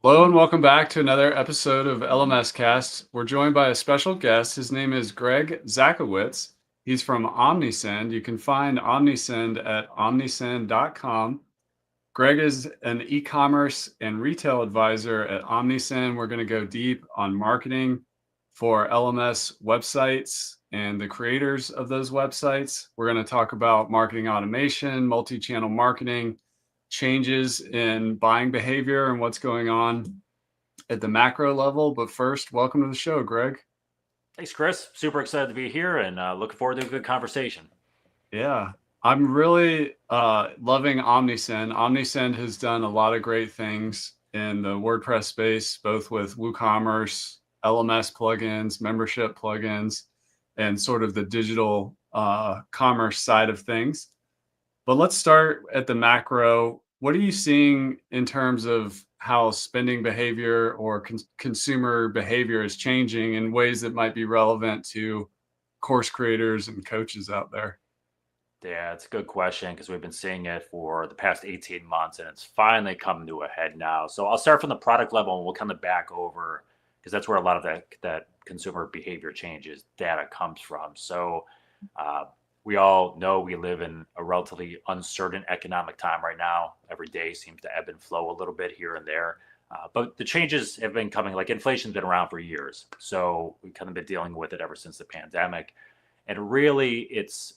Hello and welcome back to another episode of LMS Cast. We're joined by a special guest. His name is Greg Zakowicz. He's from Omnisned. You can find Omnisned at omnisend.com. Greg is an e-commerce and retail advisor at Omnisend. We're going to go deep on marketing for LMS websites and the creators of those websites. We're going to talk about marketing automation, multi-channel marketing, changes in buying behavior and what's going on at the macro level. But first, welcome to the show, Greg. Thanks, Chris. Super excited to be here and looking forward to a good conversation. Yeah, I'm really loving Omnisend. Omnisend has done a lot of great things in the WordPress space, both with WooCommerce, LMS plugins, membership plugins, and sort of the digital commerce side of things. But let's start at the macro. What are you seeing in terms of how spending behavior or consumer behavior is changing in ways that might be relevant to course creators and coaches out there? Yeah, it's a good question because we've been seeing it for the past 18 months and it's finally coming to a head now. So I'll start from the product level and we'll kind of back over because that's where a lot of that consumer behavior changes data comes from. So uh, we all know we live in a relatively uncertain economic time right now. Every day seems to ebb and flow a little bit here and there. But the changes have been coming, like inflation's been around for years. So we've kind of been dealing with it ever since the pandemic. And really,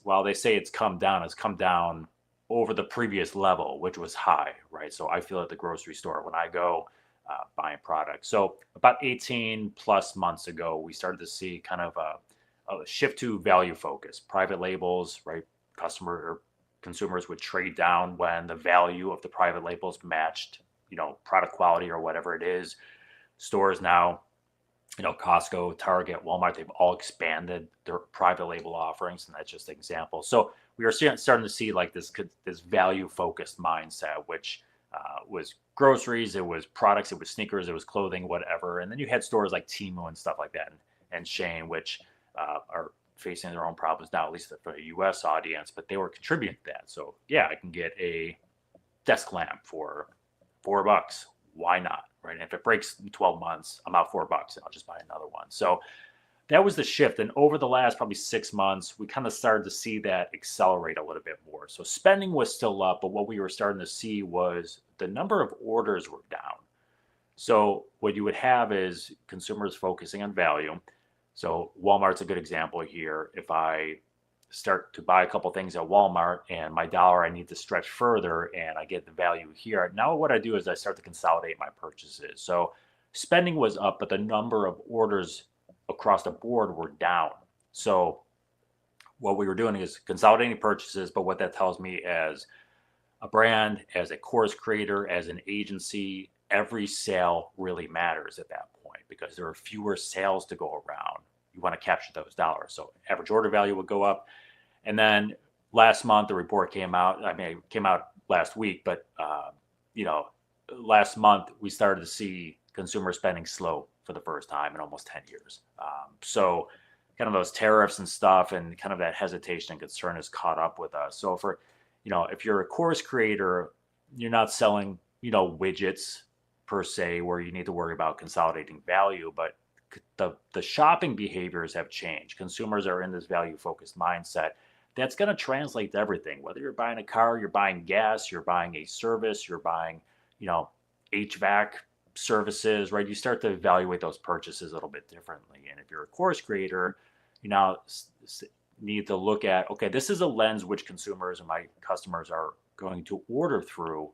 while they say it's come down over the previous level, which was high, right? So I feel at the grocery store when I go buying products. So about 18 plus months ago, we started to see kind of a shift to value focus, private labels, right? Customer or consumers would trade down when the value of the private labels matched, product quality or whatever it is. Stores now, Costco, Target, Walmart, they've all expanded their private label offerings, and that's just an example. So we are starting to see like this value focused mindset, which was groceries, it was products, it was sneakers, it was clothing, whatever. And then you had stores like Temu and stuff like that, and Shane, which are facing their own problems now, at least for the U.S. audience, but they were contributing to that. So yeah, I can get a desk lamp for $4. Why not? Right. And if it breaks in 12 months, I'm out $4 and I'll just buy another one. So that was the shift. And over the last probably 6 months, we kind of started to see that accelerate a little bit more. So spending was still up, but what we were starting to see was the number of orders were down. So what you would have is consumers focusing on value. So Walmart's a good example here. If I start to buy a couple things at Walmart and my dollar I need to stretch further and I get the value here. Now what I do is I start to consolidate my purchases. So spending was up, but the number of orders across the board were down. So what we were doing is consolidating purchases, but what that tells me as a brand, as a course creator, as an agency, every sale really matters at that point because there are fewer sales to go around. You want to capture those dollars. So average order value would go up. And then last month, the report came out. I mean, it came out last week, but, last month we started to see consumer spending slow for the first time in almost 10 years. So kind of those tariffs and stuff and kind of that hesitation and concern has caught up with us. So if you're a course creator, you're not selling, widgets per se where you need to worry about consolidating value, but the shopping behaviors have changed. Consumers are in this value focused mindset. That's going to translate to everything. Whether you're buying a car, you're buying gas, you're buying a service, you're buying, HVAC services, right? You start to evaluate those purchases a little bit differently. And if you're a course creator, you now need to look at, okay, this is a lens which consumers and my customers are going to order through.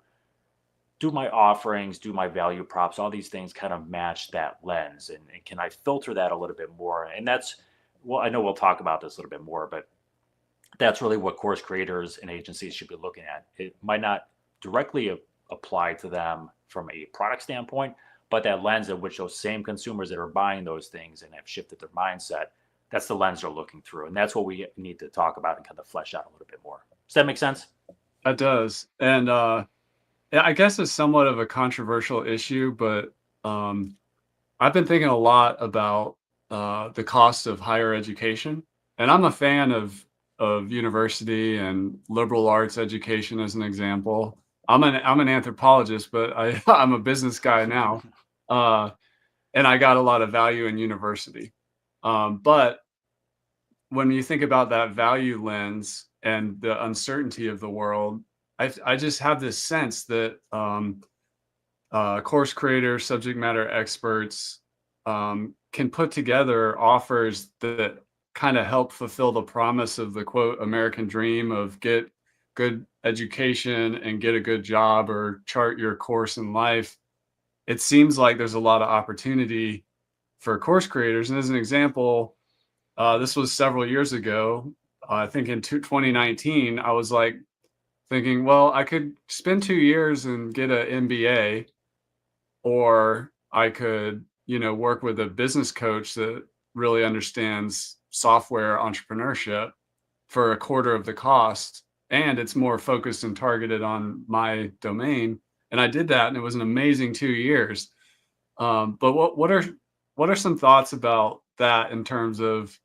Do my offerings, do my value props, all these things kind of match that lens? And can I filter that a little bit more? And I know we'll talk about this a little bit more, but that's really what course creators and agencies should be looking at. It might not directly apply to them from a product standpoint, but that lens in which those same consumers that are buying those things and have shifted their mindset, that's the lens they're looking through. And that's what we need to talk about and kind of flesh out a little bit more. Does that make sense? That does. And yeah, I guess it's somewhat of a controversial issue, but I've been thinking a lot about the cost of higher education. And I'm a fan of university and liberal arts education as an example. I'm an anthropologist, but I'm a business guy now. uh, and I got a lot of value in university. But when you think about that value lens and the uncertainty of the world, I just have this sense that course creators, subject matter experts can put together offers that kind of help fulfill the promise of the quote American dream of get good education and get a good job or chart your course in life. It seems like there's a lot of opportunity for course creators. And as an example, this was several years ago. I think in 2019, I was like thinking, well, I could spend 2 years and get an MBA, or I could, work with a business coach that really understands software entrepreneurship for a quarter of the cost. And it's more focused and targeted on my domain. And I did that, and it was an amazing 2 years. But what are some thoughts about that in terms of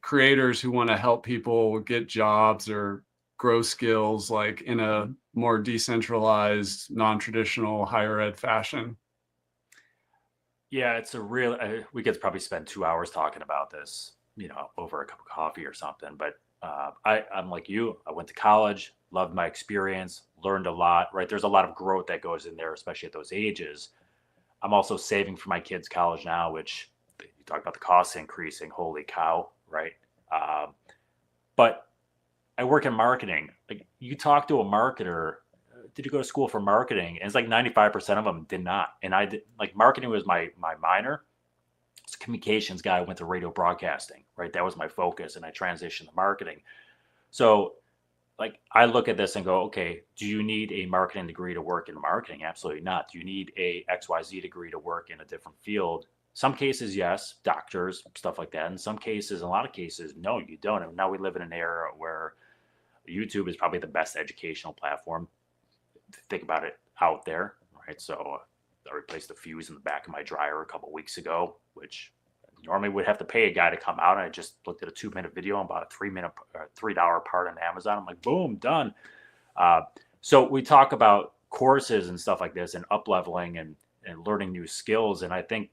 creators who want to help people get jobs or grow skills like in a more decentralized, non-traditional higher ed fashion? Yeah, it's a real. We could probably spend 2 hours talking about this, over a cup of coffee or something. But I'm like you. I went to college, loved my experience, learned a lot. Right, there's a lot of growth that goes in there, especially at those ages. I'm also saving for my kids' college now, which you talk about the costs increasing. Holy cow, right? Um, but I work in marketing. Like you talk to a marketer, did you go to school for marketing? And it's like 95% of them did not. And I did like marketing was my minor. As a communications guy, I went to radio broadcasting, right? That was my focus. And I transitioned to marketing. So like I look at this and go, okay, do you need a marketing degree to work in marketing? Absolutely not. Do you need a XYZ degree to work in a different field? Some cases, yes, doctors, stuff like that. In some cases, in a lot of cases, no, you don't. And now we live in an era where YouTube is probably the best educational platform. Think about it out there, right? So I replaced the fuse in the back of my dryer a couple weeks ago, which normally would have to pay a guy to come out. And I just looked at a 2 minute video and bought a $3 part on Amazon. I'm like, boom, done. Uh, so we talk about courses and stuff like this and up leveling and learning new skills. And I think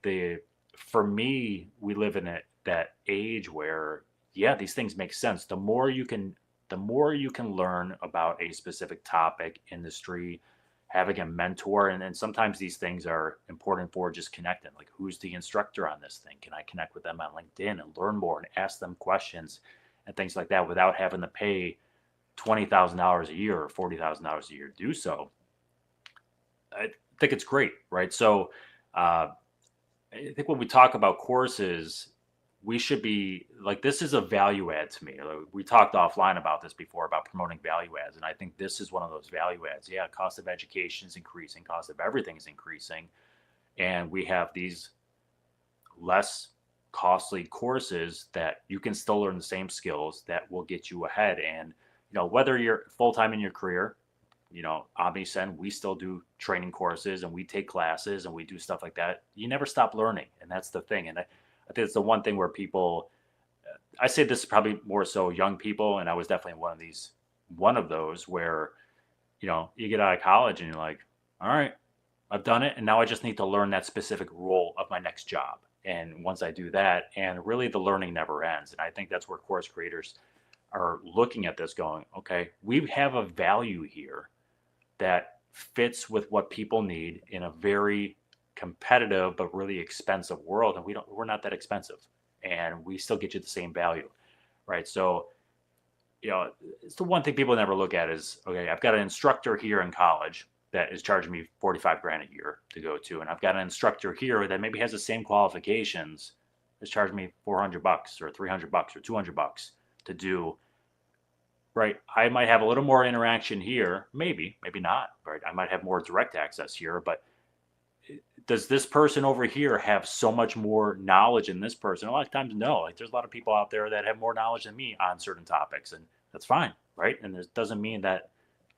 for me, we live in that age where, yeah, these things make sense. The more you can learn about a specific topic, industry, having a mentor, and then sometimes these things are important for just connecting. Like, who's the instructor on this thing? Can I connect with them on LinkedIn and learn more and ask them questions and things like that without having to pay $20,000 a year or $40,000 a year to do so? I think it's great, right? So, I think when we talk about courses, we should be like, this is a value add to me. Like, we talked offline about this before about promoting value adds. And I think this is one of those value adds. Yeah, cost of education is increasing, cost of everything is increasing. And we have these less costly courses that you can still learn the same skills that will get you ahead. And, whether you're full time in your career, Omniscend, we still do training courses and we take classes and we do stuff like that. You never stop learning. And that's the thing. And I think it's the one thing where people, I say this is probably more so young people. And I was definitely one of those where, you get out of college and you're like, all right, I've done it. And now I just need to learn that specific role of my next job. And once I do that, and really the learning never ends. And I think that's where course creators are looking at this going, okay, we have a value here that fits with what people need in a very competitive but really expensive world, and we're not that expensive, and we still get you the same value, right? So it's the one thing people never look at is, okay, I've got an instructor here in college that is charging me 45 grand a year to go to, and I've got an instructor here that maybe has the same qualifications, is charging me $400 or $300 or $200 to do. Right. I might have a little more interaction here, maybe not. Right. I might have more direct access here, but does this person over here have so much more knowledge than this person? A lot of times, no. Like, there's a lot of people out there that have more knowledge than me on certain topics, and that's fine. Right. And it doesn't mean that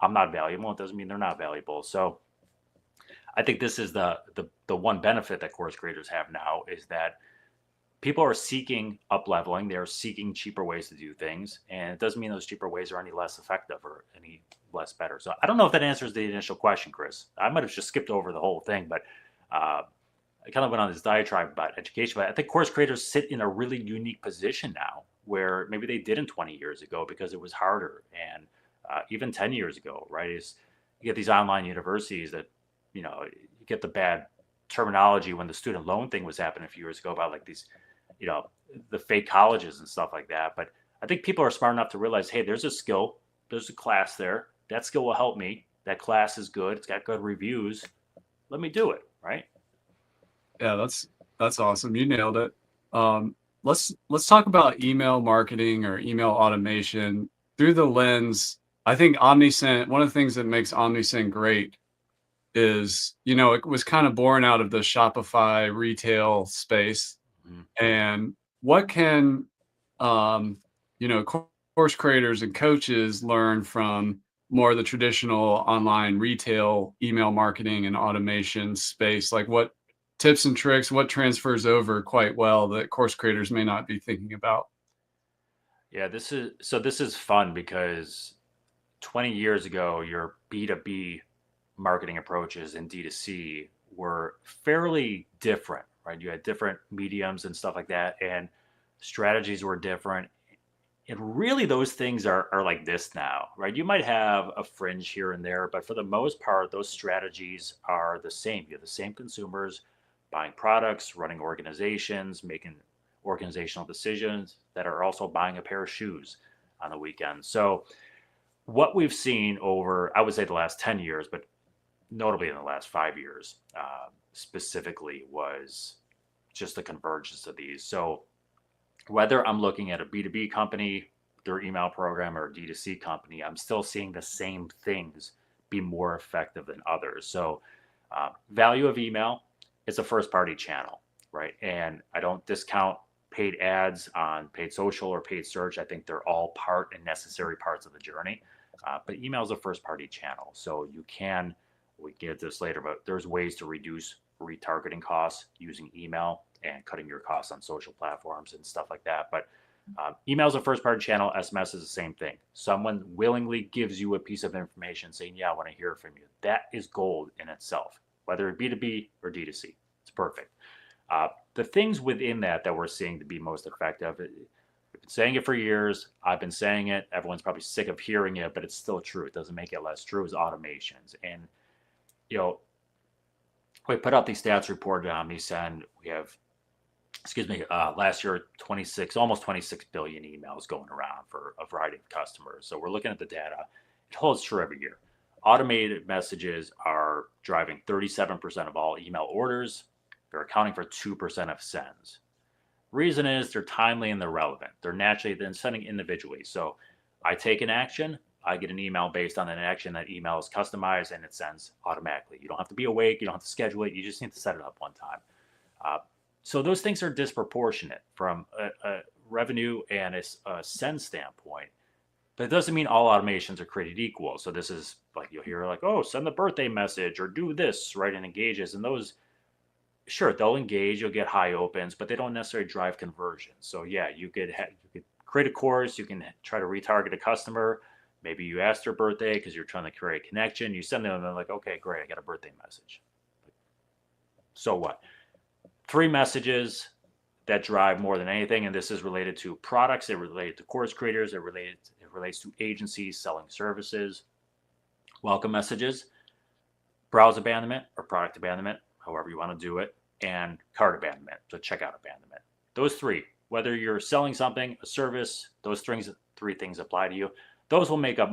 I'm not valuable. It doesn't mean they're not valuable. So I think this is the one benefit that course creators have now is that people are seeking up leveling. They're seeking cheaper ways to do things. And it doesn't mean those cheaper ways are any less effective or any less better. So I don't know if that answers the initial question, Chris. I might have just skipped over the whole thing, but I kind of went on this diatribe about education, but I think course creators sit in a really unique position now where maybe they didn't 20 years ago because it was harder. And even 10 years ago, right? Is you get these online universities that, you get the bad terminology when the student loan thing was happening a few years ago about like these, you know, the fake colleges and stuff like that. But I think people are smart enough to realize, hey, there's a skill, there's a class there. That skill will help me. That class is good. It's got good reviews. Let me do it, right? Yeah, that's awesome. You nailed it. Let's talk about email marketing or email automation through the lens. I think Omnisend, one of the things that makes Omnisend great is, it was kind of born out of the Shopify retail space. Mhm. And what can, um, course creators and coaches learn from more of the traditional online retail email marketing and automation space? Like what tips and tricks, what transfers over quite well that course creators may not be thinking about? Yeah, this is fun because 20 years ago, your B2B marketing approaches and D2C were fairly different, right? You had different mediums and stuff like that, and strategies were different. And really, those things are like this now, right? You might have a fringe here and there, but for the most part, those strategies are the same. You have the same consumers buying products, running organizations, making organizational decisions that are also buying a pair of shoes on the weekend. So, what we've seen over, I would say, the last 10 years, but notably in the last 5 years specifically, was just the convergence of these. So, whether I'm looking at a B2B company, their email program, or a D2C company, I'm still seeing the same things be more effective than others. So, value of email is a first party channel, right? And I don't discount paid ads on paid social or paid search. I think they're all part and necessary parts of the journey. But email is a first party channel. So you can, we get this later, but there's ways to reduce retargeting costs using email and cutting your costs on social platforms and stuff like that. But email is a first party channel. SMS is the same thing. Someone willingly gives you a piece of information saying, yeah, I want to hear from you. That is gold in itself, whether it B2B or D2C. It's perfect. The things within that we're seeing to be most effective, we've been saying it for years. I've been saying it. Everyone's probably sick of hearing it, but it's still true. It doesn't make it less true, is automations. And, you know, we put out these stats reported on Omnisend. We have, last year, almost 26 billion emails going around for a variety of customers. So we're looking at the data. It holds true every year. Automated messages are driving 37% of all email orders. They're accounting for 2% of sends. Reason is they're timely and they're relevant. They're naturally then sending individually. So I take an action, I get an email based on an action. That email is customized and it sends automatically. You don't have to be awake. You don't have to schedule it. You just need to set it up one time. So those things are disproportionate from a revenue and a send standpoint. But it doesn't mean all automations are created equal. So this is like, you'll hear like, oh, send the birthday message or do this, right? And engages. And those, sure, they'll engage, you'll get high opens, but they don't necessarily drive conversion. So yeah, you could create a course, you can try to retarget a customer. Maybe you asked their birthday because you're trying to create a connection. You send them and they're like, okay, great, I got a birthday message. So what? 3 messages that drive more than anything, and this is related to products, it related to course creators, it relates to agencies selling services. Welcome messages, browse abandonment or product abandonment, however you want to do it, and cart abandonment, so checkout abandonment. Those 3, whether you're selling something, a service, those 3 things apply to you. Those will make up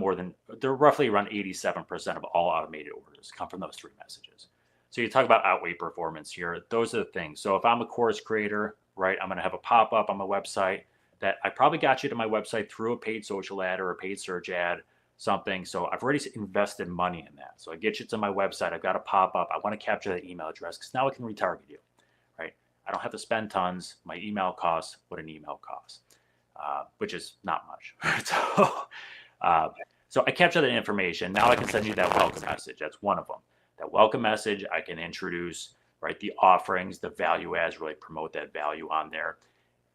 they're roughly around 87% of all automated orders come from those 3 messages. So you talk about outweigh performance here. Those are the things. So if I'm a course creator, right, I'm going to have a pop-up on my website that I probably got you to my website through a paid social ad or a paid search ad, something. So I've already invested money in that. So I get you to my website. I've got a pop-up. I want to capture that email address because now I can retarget you, right? I don't have to spend tons. My email costs what an email costs, which is not much. So I capture that information. Now I can send you that welcome message. That's one of them. That welcome message, I can introduce, right, the offerings, the value adds, really promote that value on there.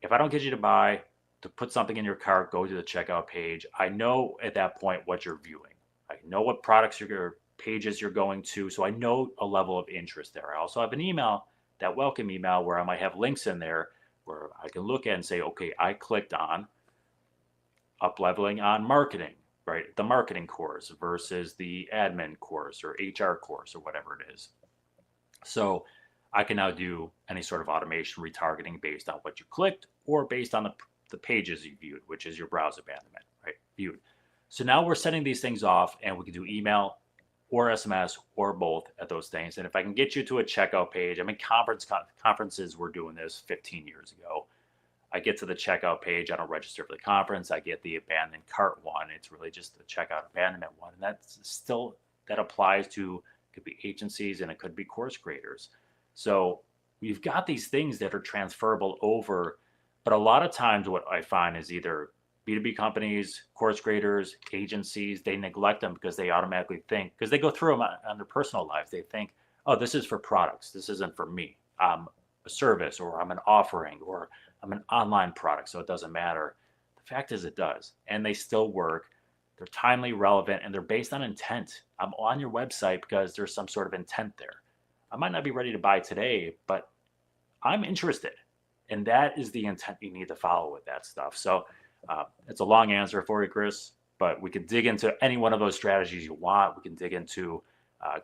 If I don't get you to buy, to put something in your cart, go to the checkout page, I know at that point what you're viewing. I know what products you're pages you're going to. So I know a level of interest there. I also have an email, that welcome email, where I might have links in there where I can look at and say, okay, I clicked on up leveling on marketing, right? The marketing course versus the admin course or HR course or whatever it is. So I can now do any sort of automation retargeting based on what you clicked or based on the pages you viewed, which is your browse abandonment, right? Viewed. So now we're setting these things off, and we can do email or SMS or both at those things. And if I can get you to a checkout page, I mean, conferences were doing this 15 years ago. I get to the checkout page, I don't register for the conference, I get the abandoned cart one. It's really just the checkout abandonment one. And that's still, that applies to, could be agencies and it could be course creators. So we've got these things that are transferable over, but a lot of times what I find is either B2B companies, course creators, agencies, they neglect them because they automatically think, because they go through them on their personal lives, they think, oh, this is for products, this isn't for me. I'm a service, or I'm an offering, or I'm an online product, so it doesn't matter. The fact is it does, and they still work. They're timely, relevant, and they're based on intent. I'm on your website because there's some sort of intent there. I might not be ready to buy today, but I'm interested. And that is the intent you need to follow with that stuff. So it's a long answer for you, Chris, but we can dig into any one of those strategies you want. We can dig into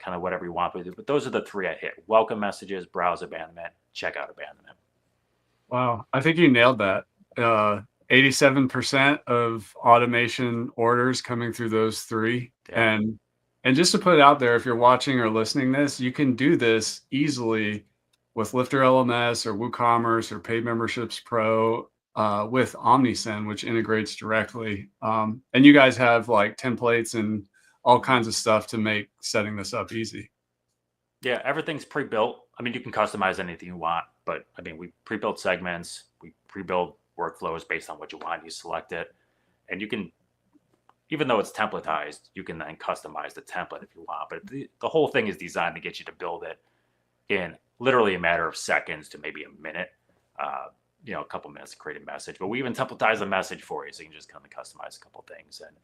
kind of whatever you want. But those are the three I hit: welcome messages, browse abandonment, checkout abandonment. Wow, I think you nailed that. 87% of automation orders coming through those three. Yeah. And just to put it out there, if you're watching or listening this, you can do this easily with Lifter LMS or WooCommerce or Paid Memberships Pro with Omnisend, which integrates directly. And you guys have like templates and all kinds of stuff to make setting this up easy. Yeah, everything's pre-built. I mean, you can customize anything you want, but I mean, we pre-built segments, we pre-build workflows based on what you want. You select it, and you can, even though it's templatized, you can then customize the template if you want. But the whole thing is designed to get you to build it in literally a matter of seconds to maybe a minute. A couple minutes to create a message. But we even templatize the message for you, so you can just kind of customize a couple things, and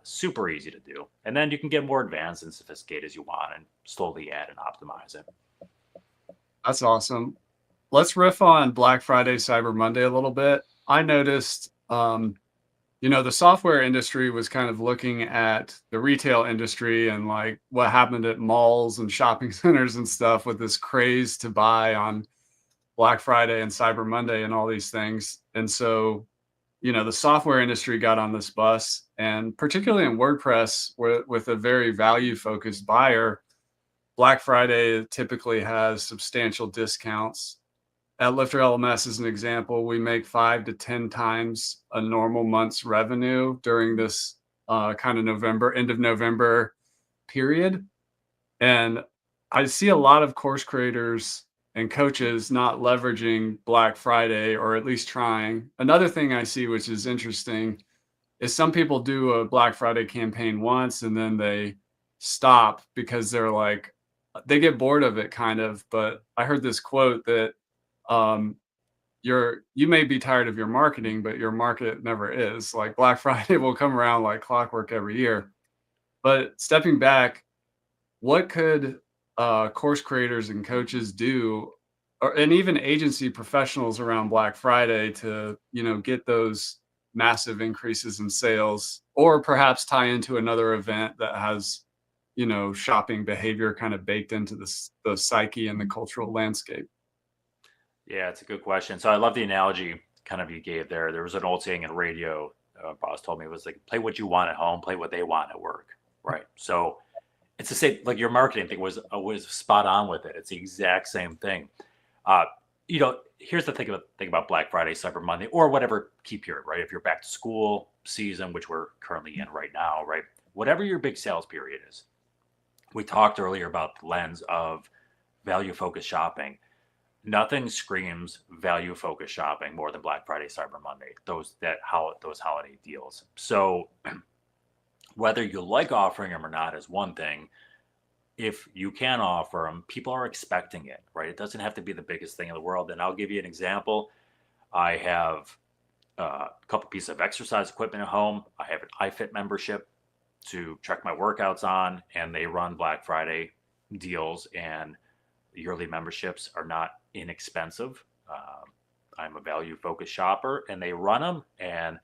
super easy to do. And then you can get more advanced and sophisticated as you want, and slowly add and optimize it. That's awesome. Let's riff on Black Friday, Cyber Monday a little bit. I noticed, the software industry was kind of looking at the retail industry and like what happened at malls and shopping centers and stuff with this craze to buy on Black Friday and Cyber Monday and all these things. And so, the software industry got on this bus, and particularly in WordPress with a very value focused buyer, Black Friday typically has substantial discounts. At Lifter LMS, as an example, we make 5 to 10 times a normal month's revenue during this kind of end of November period. And I see a lot of course creators and coaches not leveraging Black Friday, or at least trying. Another thing I see, which is interesting, is some people do a Black Friday campaign once and then they stop because they're like, they get bored of it kind of. But I heard this quote that you may be tired of your marketing, but your market never is. Like Black Friday will come around like clockwork every year. But stepping back, what could course creators and coaches do, and even agency professionals around Black Friday to, get those massive increases in sales, or perhaps tie into another event that has, shopping behavior kind of baked into the psyche and the cultural landscape? Yeah, it's a good question. So I love the analogy kind of you gave there. There was an old saying in radio, boss told me, it was like, play what you want at home, play what they want at work. Right. So it's the same, like your marketing thing was spot on with it. It's the exact same thing. Here's the thing about Black Friday, Cyber Monday, or whatever key period, right? If you're back to school season, which we're currently in right now, right? Whatever your big sales period is. We talked earlier about the lens of value focused shopping. Nothing screams value focused shopping more than Black Friday, Cyber Monday, those holiday deals. So whether you like offering them or not is one thing. If you can offer them, people are expecting it, right? It doesn't have to be the biggest thing in the world. And I'll give you an example. I have a couple pieces of exercise equipment at home. I have an iFit membership. to check my workouts on, and they run Black Friday deals, and yearly memberships are not inexpensive. I'm a value focused shopper, and they run them. And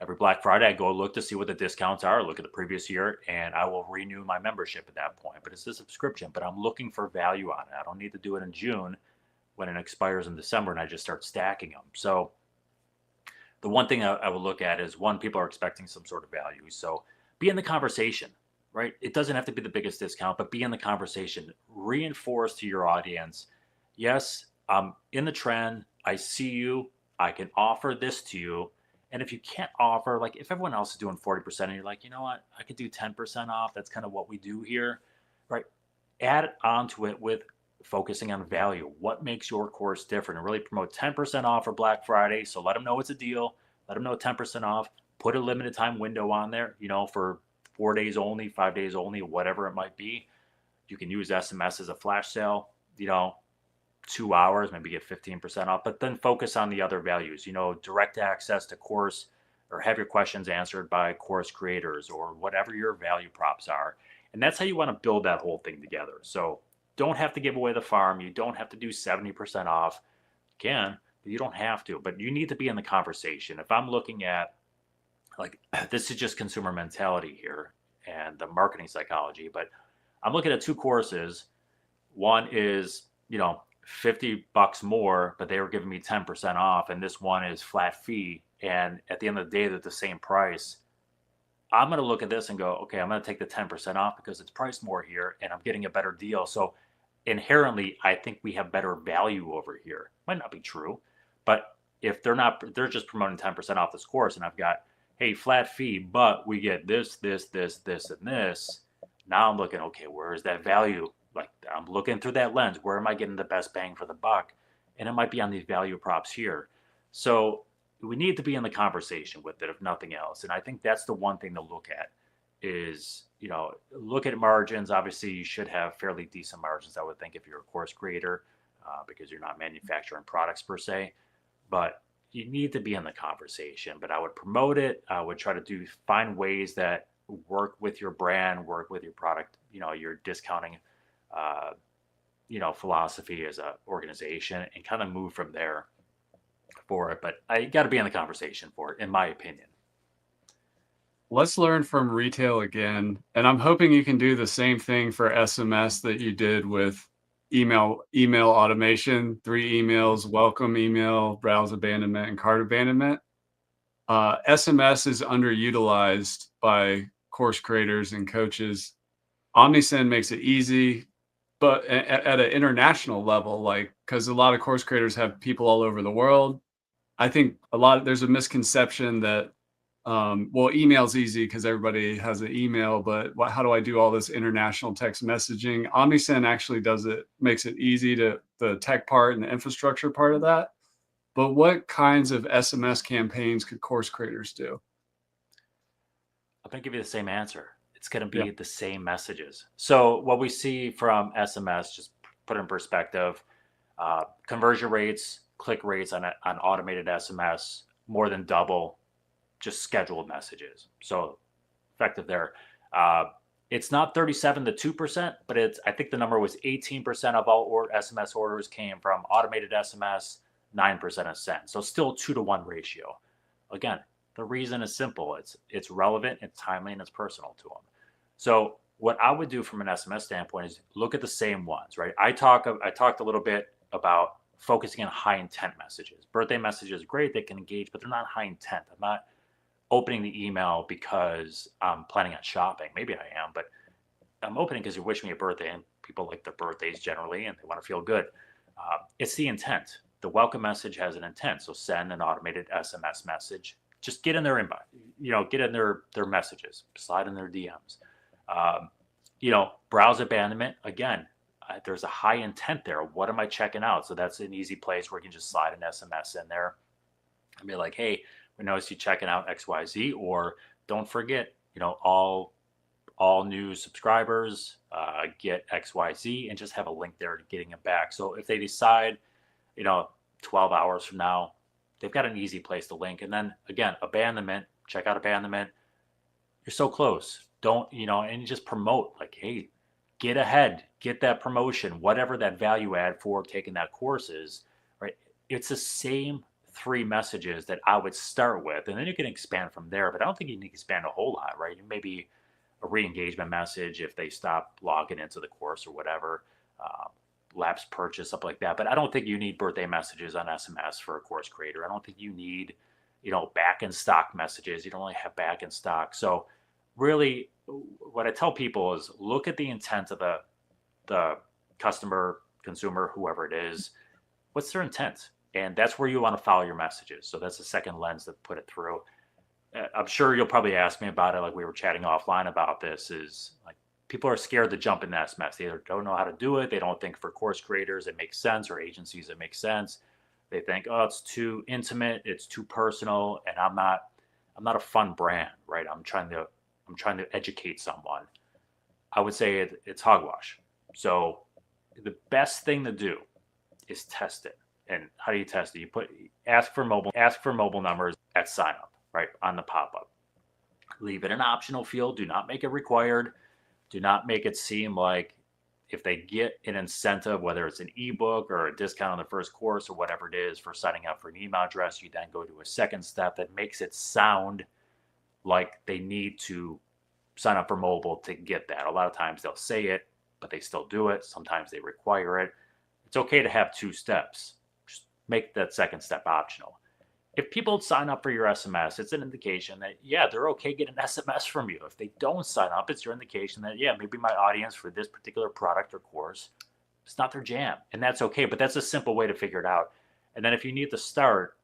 every Black Friday, I go look to see what the discounts are, look at the previous year, and I will renew my membership at that point. But it's a subscription, but I'm looking for value on it. I don't need to do it in June when it expires in December and I just start stacking them. So the one thing I would look at is, one, people are expecting some sort of value. So be in the conversation, right? It doesn't have to be the biggest discount, but be in the conversation. Reinforce to your audience, yes, I'm in the trend. I see you. I can offer this to you. And if you can't offer, like if everyone else is doing 40% and you're like, you know what, I could do 10% off. That's kind of what we do here, right? Add onto it with focusing on value. What makes your course different? And really promote 10% off for Black Friday. So let them know it's a deal. Let them know 10% off. Put a limited time window on there, for 4 days only, 5 days only, whatever it might be. You can use SMS as a flash sale, 2 hours, maybe get 15% off, but then focus on the other values, direct access to course, or have your questions answered by course creators, or whatever your value props are. And that's how you want to build that whole thing together. So don't have to give away the farm. You don't have to do 70% off. You can, but you don't have to. But you need to be in the conversation. If I'm looking at, like, this is just consumer mentality here and the marketing psychology, but I'm looking at two courses. One is, $50 more, but they were giving me 10% off. And this one is flat fee. And at the end of the day, they're the same price. I'm going to look at this and go, okay, I'm going to take the 10% off because it's priced more here and I'm getting a better deal. So inherently, I think we have better value over here. Might not be true, but if they're just promoting 10% off this course, and I've got, hey, flat fee, but we get this, and this. Now I'm looking, okay, where is that value? Like, I'm looking through that lens. Where am I getting the best bang for the buck? And it might be on these value props here. So we need to be in the conversation with it, if nothing else. And I think that's the one thing to look at is, look at margins. Obviously, you should have fairly decent margins, I would think, if you're a course creator, because you're not manufacturing products per se. But you need to be in the conversation. But I would promote it. I would try to find ways that work with your brand, work with your product, your discounting, philosophy as an organization, and kind of move from there for it. But I got to be in the conversation for it, in my opinion. Let's learn from retail again. And I'm hoping you can do the same thing for SMS that you did with email automation, 3 emails, welcome email, browse abandonment, and cart abandonment. SMS is underutilized by course creators and coaches. Omnisend makes it easy, but at an international level, because a lot of course creators have people all over the world. I think there's a misconception that, email's easy because everybody has an email, but how do I do all this international text messaging? Omnisend actually makes it easy to the tech part and the infrastructure part of that. But what kinds of SMS campaigns could course creators do? I'm going to give you the same answer. It's going to be Yeah. the same messages. So what we see from SMS, just put in perspective, conversion rates, click rates on automated SMS, more than double just scheduled messages. So effective there. It's not 37 to 2%, but I think the number was 18% of all SMS orders came from automated SMS, 9% of sent. So still 2-to-1 ratio. Again, the reason is simple. It's relevant, it's timely, and it's personal to them. So what I would do from an SMS standpoint is look at the same ones, right? I talked a little bit about focusing on high intent messages. Birthday messages, great, they can engage, but they're not high intent. I'm not opening the email because I'm planning on shopping. Maybe I am, but I'm opening because you wish me a birthday, and people like their birthdays generally, and they want to feel good. It's the intent. The welcome message has an intent. So send an automated SMS message. Just get in their inbox, get in their messages, slide in their DMs. Browse abandonment. Again, there's a high intent there. What am I checking out? So that's an easy place where you can just slide an SMS in there and be like, hey, we noticed you checking out XYZ, or don't forget, all new subscribers get XYZ, and just have a link there to getting it back. So if they decide, 12 hours from now, they've got an easy place to link. And then again, abandonment, check out abandonment. You're so close. Don't, and just promote like, hey, get ahead, get that promotion, whatever that value add for taking that course is, right? It's the same three messages that I would start with, and then you can expand from there. But I don't think you need to expand a whole lot, right? Maybe a re-engagement message if they stop logging into the course or whatever, lapse purchase, stuff like that. But I don't think you need birthday messages on SMS for a course creator. I don't think you need, back in stock messages. You don't really have back in stock. So really, what I tell people is look at the intent of the customer, consumer, whoever it is. What's their intent? And that's where you want to follow your messages. So that's the second lens to put it through. I'm sure you'll probably ask me about it, like we were chatting offline about this, is like people are scared to jump in the SMS. They either don't know how to do it. They don't think for course creators it makes sense, or agencies it makes sense. They think, oh, it's too intimate, it's too personal, and I'm not a fun brand, right? I'm trying to educate someone. I would say it's hogwash. So the best thing to do is test it. And how do you test it? Ask for mobile numbers at sign up, right, on the pop-up. Leave it an optional field. Do not make it required. Do not make it seem like if they get an incentive, whether it's an ebook or a discount on the first course or whatever it is for signing up for an email address, you then go to a second step that makes it sound like they need to sign up for mobile to get that. A lot of times they'll say it, but they still do it. Sometimes they require it. It's okay to have two steps. Just make that second step optional. If people sign up for your SMS, it's an indication that, yeah, they're okay getting an SMS from you. If they don't sign up, it's your indication that, yeah, maybe my audience for this particular product or course, it's not their jam. And that's okay. But that's a simple way to figure it out. And then if you need to start,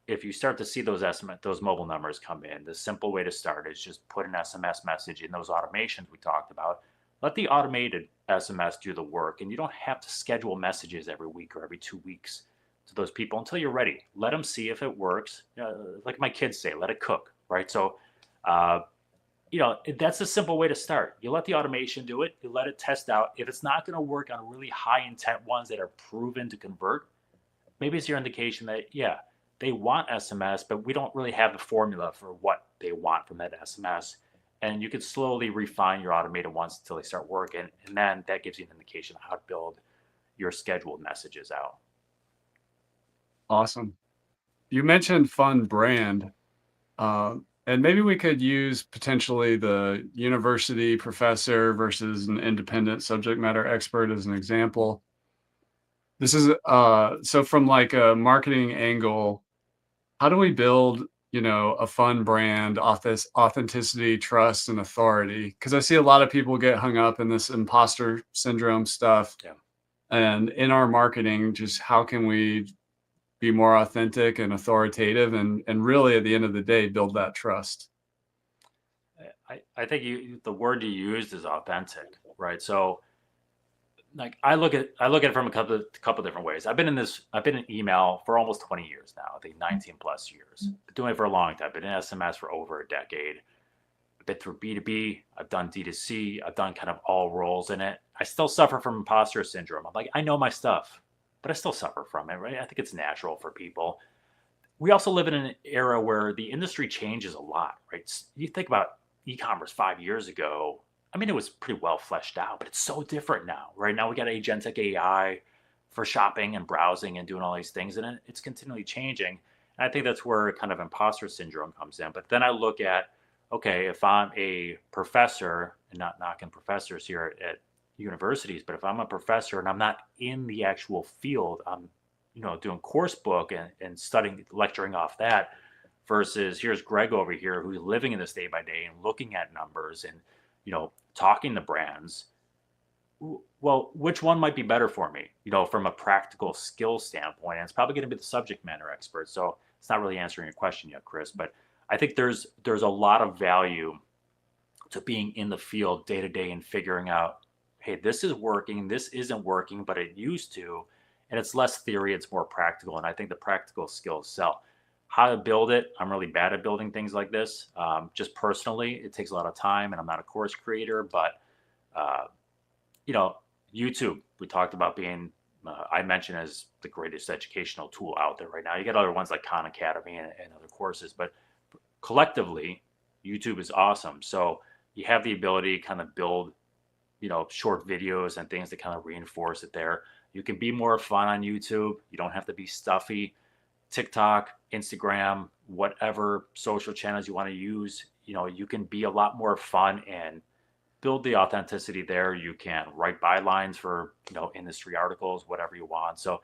if you start to see those mobile numbers come in, the simple way to start is just put an SMS message in those automations we talked about. Let the automated SMS do the work, and you don't have to schedule messages every week or every 2 weeks to those people until you're ready. Let them see if it works. Like my kids say, let it cook, right? So, that's a simple way to start. You let the automation do it. You let it test out. If it's not going to work on really high intent ones that are proven to convert, maybe it's your indication that, yeah, they want SMS, but we don't really have the formula for what they want from that SMS. And you can slowly refine your automated ones until they start working. And then that gives you an indication of how to build your scheduled messages out. Awesome. You mentioned fun brand, and maybe we could use potentially the university professor versus an independent subject matter expert as an example. This is so from like a marketing angle, how do we build, a fun brand, authenticity, trust, and authority? Because I see a lot of people get hung up in this imposter syndrome stuff. Yeah. And in our marketing, just how can we be more authentic and authoritative and really at the end of the day build that trust? I think the word you used is authentic, right? So like I look at it from a couple different ways. I've been in email for almost 20 years now. I think 19 plus years. Been doing it for a long time. Been in SMS for over a decade. I've been through B2B. I've done D2C. I've done kind of all roles in it. I still suffer from imposter syndrome. I'm like, I know my stuff, but I still suffer from it, right? I think it's natural for people. We also live in an era where the industry changes a lot, right? You think about e-commerce 5 years ago. I mean, it was pretty well fleshed out, but it's so different now. Right now, we got agentic AI for shopping and browsing and doing all these things, and it's continually changing. And I think that's where kind of imposter syndrome comes in. But then I look at, okay, if I'm a professor, and not knocking professors here at universities, but if I'm a professor and I'm not in the actual field, I'm doing course book and studying, lecturing off that, versus here's Greg over here who's living in this day by day and looking at numbers and talking to brands. Well, which one might be better for me, from a practical skill standpoint? And it's probably going to be the subject matter expert. So it's not really answering your question yet, Chris, but I think there's a lot of value to being in the field day to day and figuring out, hey, this is working, this isn't working, but it used to. And it's less theory, it's more practical. And I think the practical skills sell. How to build it, I'm really bad at building things like this. Just personally, it takes a lot of time, and I'm not a course creator. But YouTube, we talked about being, I mentioned as the greatest educational tool out there right now. You got other ones like Khan Academy and other courses, but collectively, YouTube is awesome. So You have the ability to kind of build, short videos and things to kind of reinforce it there. You can be more fun on YouTube. You don't have to be stuffy. TikTok, Instagram, whatever social channels you want to use, you can be a lot more fun and build the authenticity there. You can write bylines for, industry articles, whatever you want. So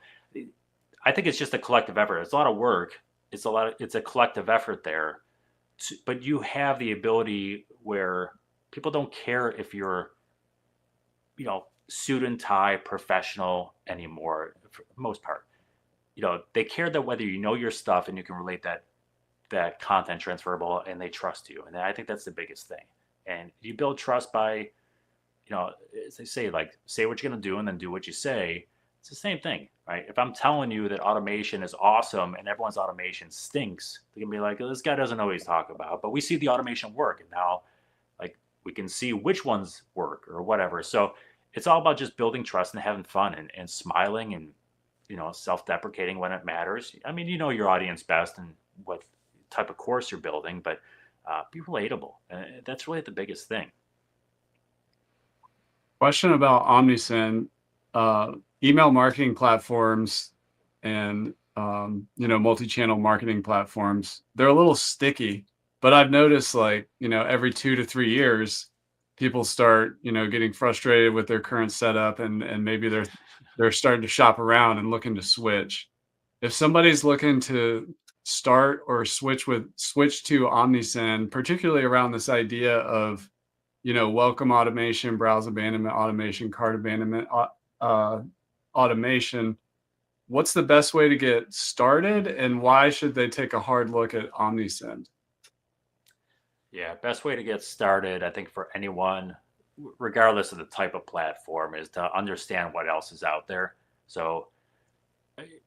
I think it's just a collective effort. It's a lot of work. It's a collective effort there. But you have the ability where people don't care if you're, suit and tie professional anymore for the most part. They care that whether you know your stuff and you can relate that content transferable and they trust you. And I think that's the biggest thing. And you build trust by, as they say, like say what you're going to do and then do what you say. It's the same thing, right? If I'm telling you that automation is awesome and everyone's automation stinks, they're gonna be like, oh, this guy doesn't know what he's talking about. But we see the automation work, and now, like, we can see which ones work or whatever. So it's all about just building trust and having fun and smiling and self-deprecating when it matters. I mean, you know your audience best and what type of course you're building, but be relatable. That's really the biggest thing. Question about Omnisend, email marketing platforms and multi-channel marketing platforms. They're a little sticky, but I've noticed like every 2 to 3 years, people start getting frustrated with their current setup, and maybe they're starting to shop around and looking to switch. If somebody's looking to start or switch to Omnisend, particularly around this idea of welcome automation, browse abandonment automation, cart abandonment uh, automation. What's the best way to get started, and why should they take a hard look at Omnisend? Yeah, best way to get started, I think, for anyone, regardless of the type of platform, is to understand what else is out there. So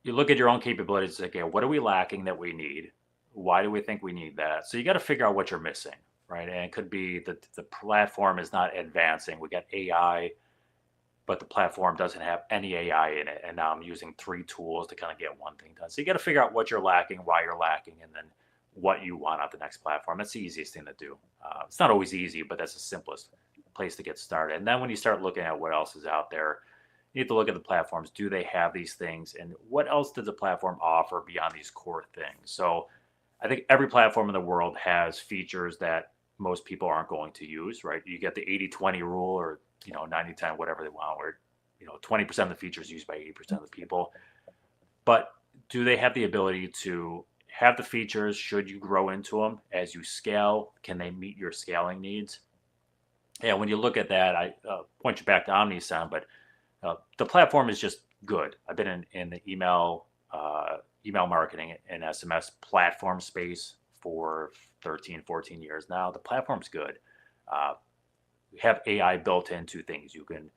you look at your own capabilities, like, okay, what are we lacking that we need? Why do we think we need that? So you got to figure out what you're missing, right? And it could be that the platform is not advancing. We got AI, but the platform doesn't have any AI in it. And now I'm using 3 tools to kind of get one thing done. So you got to figure out what you're lacking, why you're lacking, and then what you want out the next platform. That's the easiest thing to do. It's not always easy, but that's the simplest place to get started. And then when you start looking at what else is out there, you need to look at the platforms. Do they have these things? And what else does the platform offer beyond these core things? So I think every platform in the world has features that most people aren't going to use, right? You get the 80-20 rule, or 90-10, whatever they want, where 20% of the features used by 80% of the people. But do they have the ability to have the features? Should you grow into them as you scale? Can they meet your scaling needs? And when you look at that, I point you back to Omnisend, but the platform is just good. I've been in the email marketing and SMS platform space for 13, 14 years now. The platform's good. We have AI built into things. You can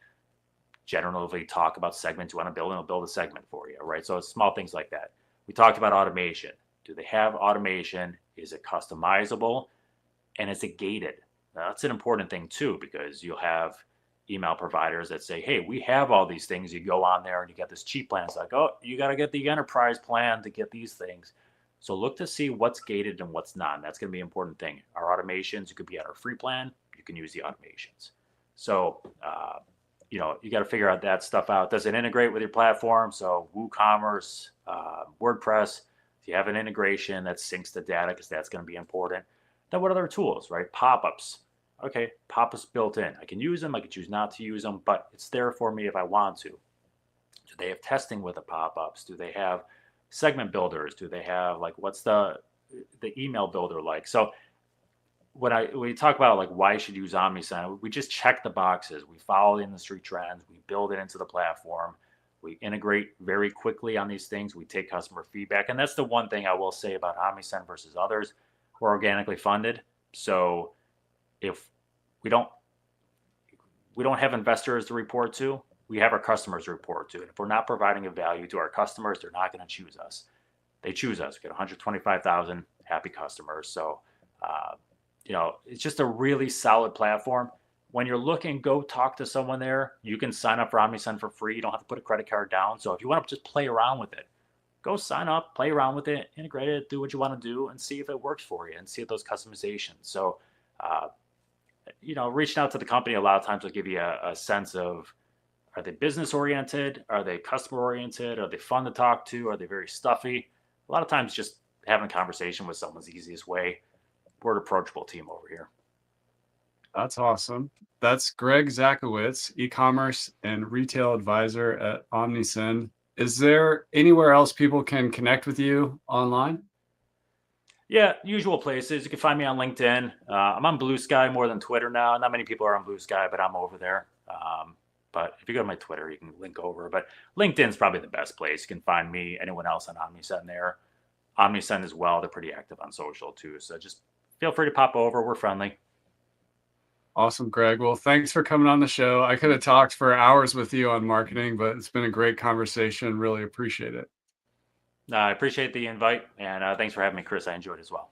generally talk about segments you want to build, and it'll build a segment for you, right? So it's small things like that. We talked about automation. Do they have automation? Is it customizable? And is it gated? Now, that's an important thing too, because you'll have email providers that say, hey, we have all these things. You go on there and you get this cheap plan. It's like, oh, you got to get the enterprise plan to get these things. So look to see what's gated and what's not. And that's going to be an important thing. Our automations, you could be at our free plan. You can use the automations. So, you got to figure out that stuff out. Does it integrate with your platform? So WooCommerce, WordPress, if you have an integration that syncs the data, because that's going to be important. Then what other tools, right? Pop-ups. Okay, pop-ups built in. I can use them. I can choose not to use them, but it's there for me if I want to. Do they have testing with the pop-ups? Do they have segment builders? Do they have, like, what's the email builder like? So when we talk about, like, why you should use Omnisend, we just check the boxes. We follow the industry trends. We build it into the platform. We integrate very quickly on these things. We take customer feedback. And that's the one thing I will say about Omnisend versus others. We're organically funded. So if we don't have investors to report to, we have our customers to report to. And if we're not providing a value to our customers, they're not going to choose us. They choose us. We get 125,000 happy customers. So, it's just a really solid platform. When you're looking, go talk to someone there. You can sign up for Omnisend for free. You don't have to put a credit card down. So if you want to just play around with it, go sign up, play around with it, integrate it, do what you want to do, and see if it works for you, and see those customizations. So reaching out to the company a lot of times will give you a sense of, are they business oriented? Are they customer oriented? Are they fun to talk to? Are they very stuffy? A lot of times just having a conversation with someone's the easiest way. We're an approachable team over here. That's awesome. That's Greg Zakowicz, e-commerce and retail advisor at Omnisend. Is there anywhere else people can connect with you online? Yeah, usual places. You can find me on LinkedIn. I'm on Blue Sky more than Twitter now. Not many people are on Blue Sky, but I'm over there. But if you go to my Twitter, you can link over. But LinkedIn's probably the best place. You can find me, anyone else on Omnisend there. Omnisend as well. They're pretty active on social too. So just feel free to pop over. We're friendly. Awesome, Greg. Well, thanks for coming on the show. I could have talked for hours with you on marketing, but it's been a great conversation. Really appreciate it. I appreciate the invite, and thanks for having me, Chris. I enjoyed it as well.